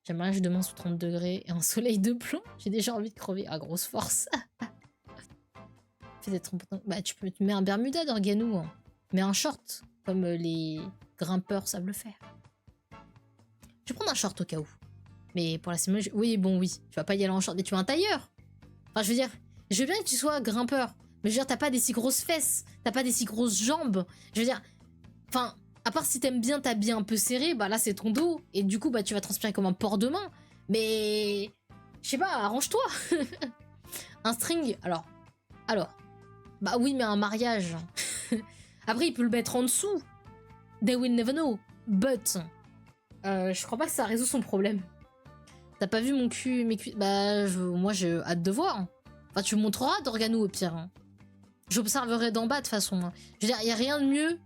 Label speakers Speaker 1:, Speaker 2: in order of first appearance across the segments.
Speaker 1: J'aimerais que demain sous 30 degrés et un soleil de plomb. J'ai déjà envie de crever à grosse force. Fais d'être bah, tu mets un Bermuda d'Organou. Hein. Mets un short, comme les grimpeurs savent le faire. Je vais prendre un short au cas où. Mais pour la semaine, oui, bon, oui. Tu vas pas y aller en short, mais tu as un tailleur. Enfin, je veux dire, je veux bien que tu sois grimpeur. Mais je veux dire, t'as pas des si grosses fesses. T'as pas des si grosses jambes. Je veux dire, enfin, à part si t'aimes bien t'habiller un peu serré, bah là, c'est ton dos. Et du coup, bah, tu vas transpirer comme un porc de main. Mais, je sais pas, arrange-toi. Un string, alors. Bah oui, mais un mariage. Après, il peut le mettre en dessous. They will never know. But, je crois pas que ça résout son problème. T'as pas vu mon cul, mes cuisses? Bah, moi, j'ai hâte de voir. Enfin, tu me montreras d'Organou au pire. Hein. J'observerai d'en bas de toute façon. Hein. Je veux dire, y a rien de mieux.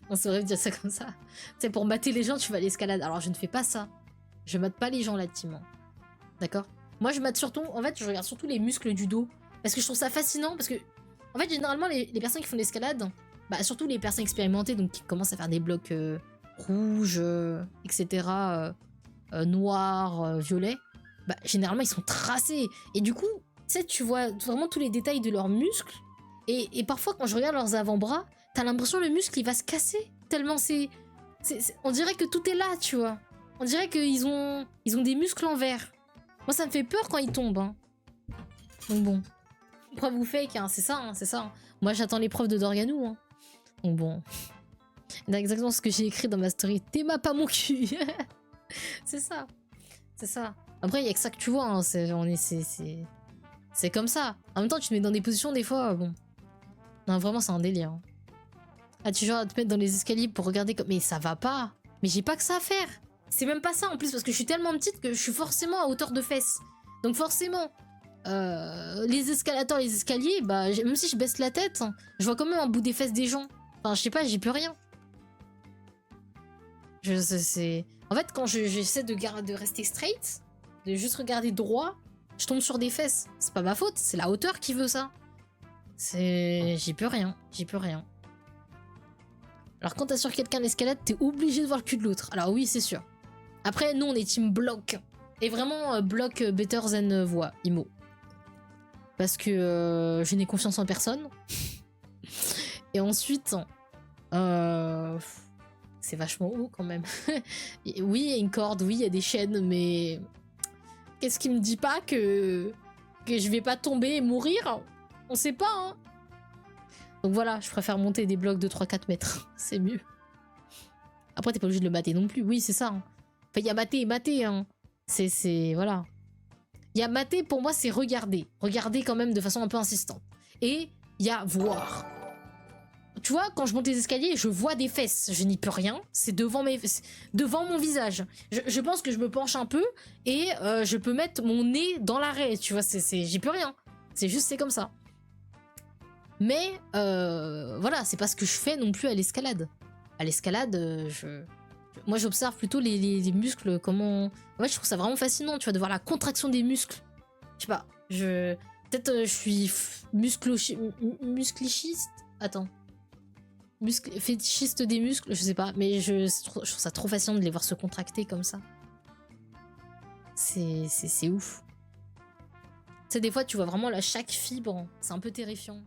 Speaker 1: On saurait dire ça comme ça. C'est pour mater les gens, tu vas à l'escalade. Alors, je ne fais pas ça. Je mate pas les gens là, Tim. D'accord? Moi, je mate surtout. En fait, je regarde surtout les muscles du dos. Parce que je trouve ça fascinant. Parce que, en fait, généralement, les personnes qui font de l'escalade, bah, surtout les personnes expérimentées, donc qui commencent à faire des blocs rouges, etc., noirs, violets, bah, généralement, ils sont tracés. Et du coup, tu sais, tu vois vraiment tous les détails de leurs muscles. Et parfois, quand je regarde leurs avant-bras, t'as l'impression que le muscle, il va se casser. Tellement c'est... On dirait que tout est là, tu vois. On dirait qu'ils ont des muscles en verre. Moi, ça me fait peur quand ils tombent. Hein. Donc bon. Preuve ou fake, hein, c'est ça, hein, c'est ça. Hein. Moi, j'attends l'épreuve de Dorganou. Hein. Donc bon. C'est exactement ce que j'ai écrit dans ma story. T'aimas pas mon cul. C'est ça. C'est ça. Après, il y a que ça que tu vois. Hein. C'est comme ça. En même temps, tu te mets dans des positions, des fois, bon. Non, vraiment, c'est un délire. Hein. Ah, tu genre à te mettre dans les escaliers pour regarder comme... Mais ça va pas. Mais j'ai pas que ça à faire. C'est même pas ça, en plus, parce que je suis tellement petite que je suis forcément à hauteur de fesses. Donc forcément... les escalators, les escaliers, bah, même si je baisse la tête, je vois quand même un bout des fesses des gens. Enfin, je sais pas, j'y peux rien. En fait, quand j'essaie de rester straight, de juste regarder droit, je tombe sur des fesses. C'est pas ma faute, c'est la hauteur qui veut ça. J'y peux rien, j'y peux rien. Alors quand t'as sur quelqu'un l'escalade, t'es obligé de voir le cul de l'autre. Alors oui, c'est sûr. Après, nous, on est team bloc. Et vraiment, bloc better than voix, IMO. Parce que je n'ai confiance en personne. Et ensuite, c'est vachement haut quand même. Oui, il y a une corde, oui, il y a des chaînes, mais qu'est-ce qui me dit pas que je vais pas tomber et mourir? On sait pas, hein. Donc voilà, je préfère monter des blocs de 3-4 mètres. C'est mieux. Après, t'es pas obligé de le mater non plus. Oui, c'est ça. Hein. Enfin, il y a mater et mater. Hein. Voilà. Il y a mater, pour moi, c'est regarder. Regarder quand même de façon un peu insistante. Et il y a voir. Tu vois, quand je monte les escaliers, je vois des fesses. Je n'y peux rien. C'est devant mon visage. Je pense que je me penche un peu et je peux mettre mon nez dans l'arrêt. Tu vois, j'y peux rien. C'est comme ça. Mais voilà, c'est pas ce que je fais non plus à l'escalade. À l'escalade, moi j'observe plutôt les muscles, comment... Ouais, je trouve ça vraiment fascinant, tu vois, de voir la contraction des muscles. Je sais pas, peut-être je suis musclichiste. Attends. Fétichiste des muscles, je sais pas, mais je trouve ça trop fascinant de les voir se contracter comme ça. C'est ouf. Tu sais, des fois, tu vois vraiment là, chaque fibre, c'est un peu terrifiant.